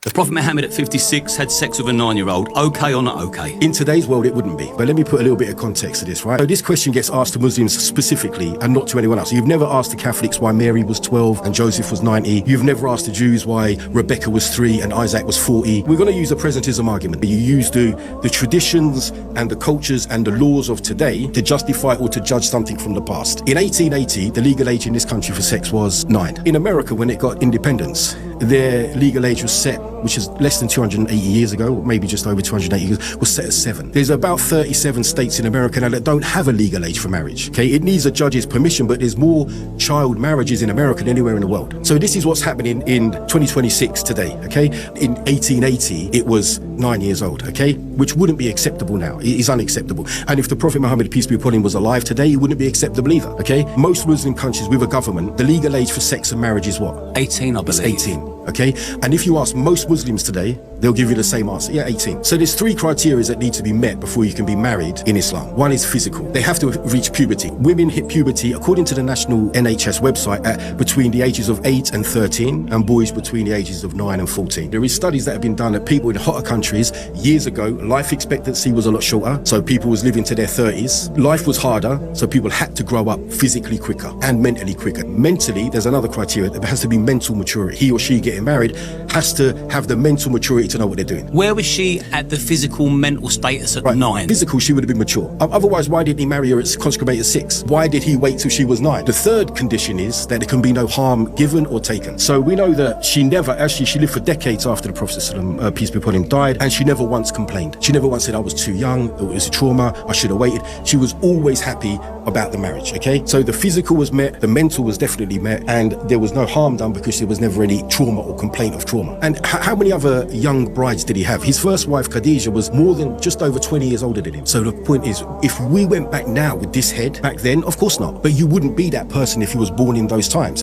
The Prophet Muhammad at 56 had sex with a 9-year-old. Okay or not okay? In today's world, it wouldn't be. But let me put a little bit of context to this, right? So this question gets asked to Muslims specifically and not to anyone else. You've never asked the Catholics why Mary was 12 and Joseph was 90. You've never asked the Jews why Rebecca was 3 and Isaac was 40. We're going to use a presentism argument. You use the traditions and the cultures and the laws of today to justify or to judge something from the past. In 1880, the legal age in this country for sex was 9. In America, when it got independence, their legal age was set, which is less than 280 years ago, maybe just over 280 years, was set at 7. There's about 37 states in America now that don't have a legal age for marriage. Okay, it needs a judge's permission, but there's more child marriages in America than anywhere in the world. So this is what's happening in 2026 today. Okay, in 1880 it was 9 years old. Okay, which wouldn't be acceptable now. It is unacceptable. And if the Prophet Muhammad, peace be upon him, was alive today, it wouldn't be acceptable either. Okay, most Muslim countries with a government, the legal age for sex and marriage is what? 18, I believe. It's 18. Okay, and if you ask most Muslims today, they'll give you the same answer. Yeah, 18. So there's 3 criteria that need to be met before you can be married in Islam. One is physical. They have to reach puberty. Women hit puberty, according to the national NHS website, at between the ages of 8 and 13, and boys between the ages of 9 and 14. There is studies that have been done that people in hotter countries, years ago, life expectancy was a lot shorter, so people was living to their 30s. Life was harder, so people had to grow up physically quicker and mentally quicker. Mentally, there's another criteria. There has to be mental maturity. He or she getting married has to have the mental maturity to know what they're doing. Where was she at the physical, mental status at 9? Physical, she would have been mature. Otherwise, why didn't he marry her at consecrated 6? Why did he wait till she was 9? The third condition is that there can be no harm given or taken. So we know that she lived for decades after the Prophet ﷺ, peace be upon him, died, and she never once complained. She never once said, I was too young, it was a trauma, I should have waited. She was always happy about the marriage, okay? So the physical was met, the mental was definitely met, and there was no harm done because there was never any trauma or complaint of trauma. And how many other young brides did he have? His first wife, Khadija, was more than just over 20 years older than him. So the point is, if we went back now with this head, back then, of course not. But you wouldn't be that person if you was born in those times.